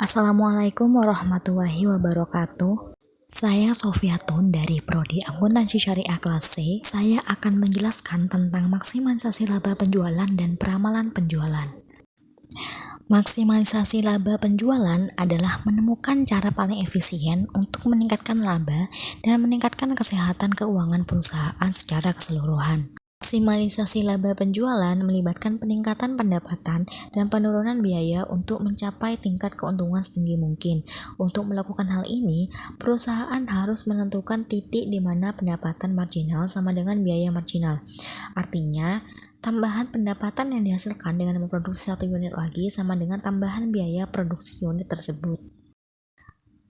Assalamualaikum warahmatullahi wabarakatuh. Saya Sofiatun dari Prodi Akuntansi Syariah kelas C. Saya akan menjelaskan tentang maksimalisasi laba penjualan dan peramalan penjualan. Maksimalisasi laba penjualan adalah menemukan cara paling efisien untuk meningkatkan laba dan meningkatkan kesehatan keuangan perusahaan secara keseluruhan. Maksimalisasi laba penjualan melibatkan peningkatan pendapatan dan penurunan biaya untuk mencapai tingkat keuntungan setinggi mungkin. Untuk melakukan hal ini, perusahaan harus menentukan titik di mana pendapatan marginal sama dengan biaya marginal. Artinya, tambahan pendapatan yang dihasilkan dengan memproduksi satu unit lagi sama dengan tambahan biaya produksi unit tersebut.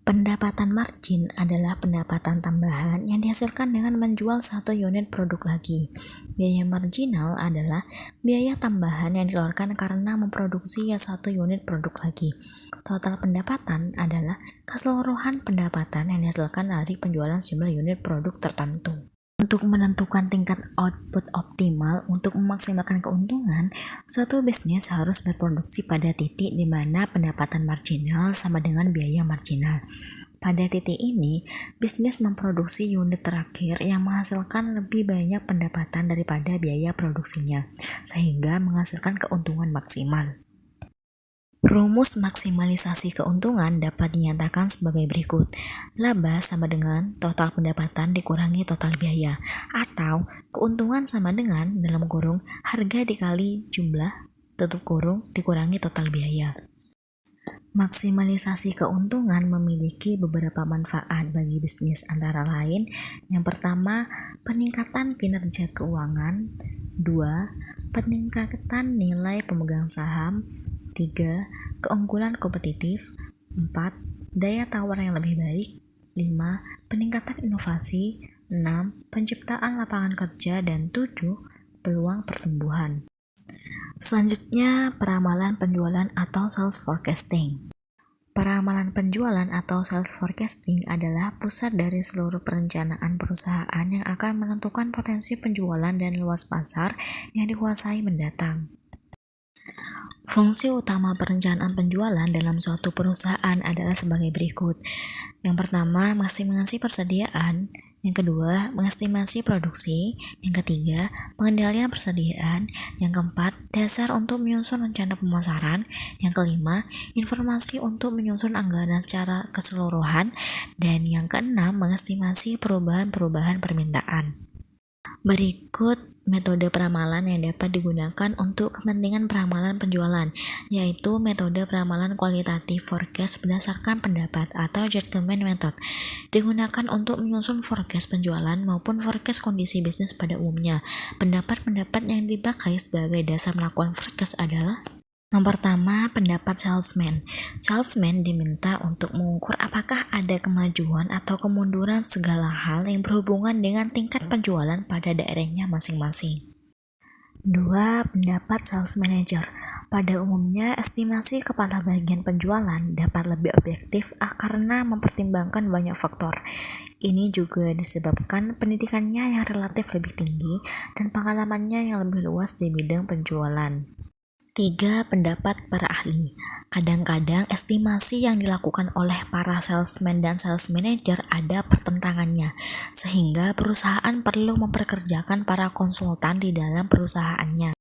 Pendapatan margin adalah pendapatan tambahan yang dihasilkan dengan menjual satu unit produk lagi. Biaya marginal adalah biaya tambahan yang dikeluarkan karena memproduksi satu unit produk lagi. Total pendapatan adalah keseluruhan pendapatan yang dihasilkan dari penjualan sejumlah unit produk tertentu. Untuk menentukan tingkat output optimal untuk memaksimalkan keuntungan, suatu bisnis harus berproduksi pada titik di mana pendapatan marginal sama dengan biaya marginal. Pada titik ini, bisnis memproduksi unit terakhir yang menghasilkan lebih banyak pendapatan daripada biaya produksinya, sehingga menghasilkan keuntungan maksimal. Rumus maksimalisasi keuntungan dapat dinyatakan sebagai berikut. Laba sama dengan total pendapatan dikurangi total biaya, atau keuntungan sama dengan dalam kurung harga dikali jumlah tutup kurung dikurangi total biaya. Maksimalisasi keuntungan memiliki beberapa manfaat bagi bisnis, antara lain yang pertama, peningkatan kinerja keuangan, 2. Peningkatan nilai pemegang saham, 3. Keunggulan kompetitif, 4. Daya tawar yang lebih baik, 5. Peningkatan inovasi, 6. Penciptaan lapangan kerja, dan 7. Peluang pertumbuhan. Selanjutnya, peramalan penjualan atau sales forecasting. Peramalan penjualan atau sales forecasting adalah pusat dari seluruh perencanaan perusahaan yang akan menentukan potensi penjualan dan luas pasar yang dikuasai mendatang. Fungsi utama perencanaan penjualan dalam suatu perusahaan adalah sebagai berikut. Yang pertama, maksimalisasi persediaan. Yang kedua, mengestimasi produksi. Yang ketiga, pengendalian persediaan. Yang keempat, dasar untuk menyusun rencana pemasaran. Yang kelima, informasi untuk menyusun anggaran secara keseluruhan. Dan yang keenam, mengestimasi perubahan-perubahan permintaan. Berikut metode peramalan yang dapat digunakan untuk kepentingan peramalan penjualan, yaitu metode peramalan kualitatif forecast berdasarkan pendapat atau judgment method. Digunakan untuk menyusun forecast penjualan maupun forecast kondisi bisnis pada umumnya. Pendapat-pendapat yang dipakai sebagai dasar melakukan forecast adalah: yang pertama, pendapat salesman. Salesman diminta untuk mengukur apakah ada kemajuan atau kemunduran segala hal yang berhubungan dengan tingkat penjualan pada daerahnya masing-masing. 2. Pendapat sales manager. Pada umumnya, estimasi kepala bagian penjualan dapat lebih objektif karena mempertimbangkan banyak faktor. Ini juga disebabkan pendidikannya yang relatif lebih tinggi dan pengalamannya yang lebih luas di bidang penjualan. 3. Pendapat para ahli. Kadang-kadang estimasi yang dilakukan oleh para salesman dan sales manager ada pertentangannya, sehingga perusahaan perlu memperkerjakan para konsultan di dalam perusahaannya.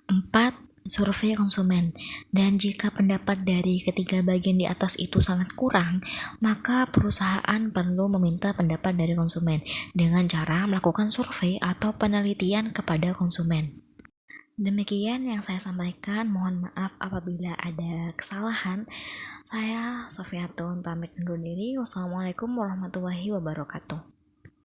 4. Survei konsumen. Dan jika pendapat dari ketiga bagian di atas itu sangat kurang, maka perusahaan perlu meminta pendapat dari konsumen dengan cara melakukan survei atau penelitian kepada konsumen. Demikian yang saya sampaikan, mohon maaf apabila ada kesalahan. Saya Sofiatun pamit undur diri. Wassalamualaikum warahmatullahi wabarakatuh.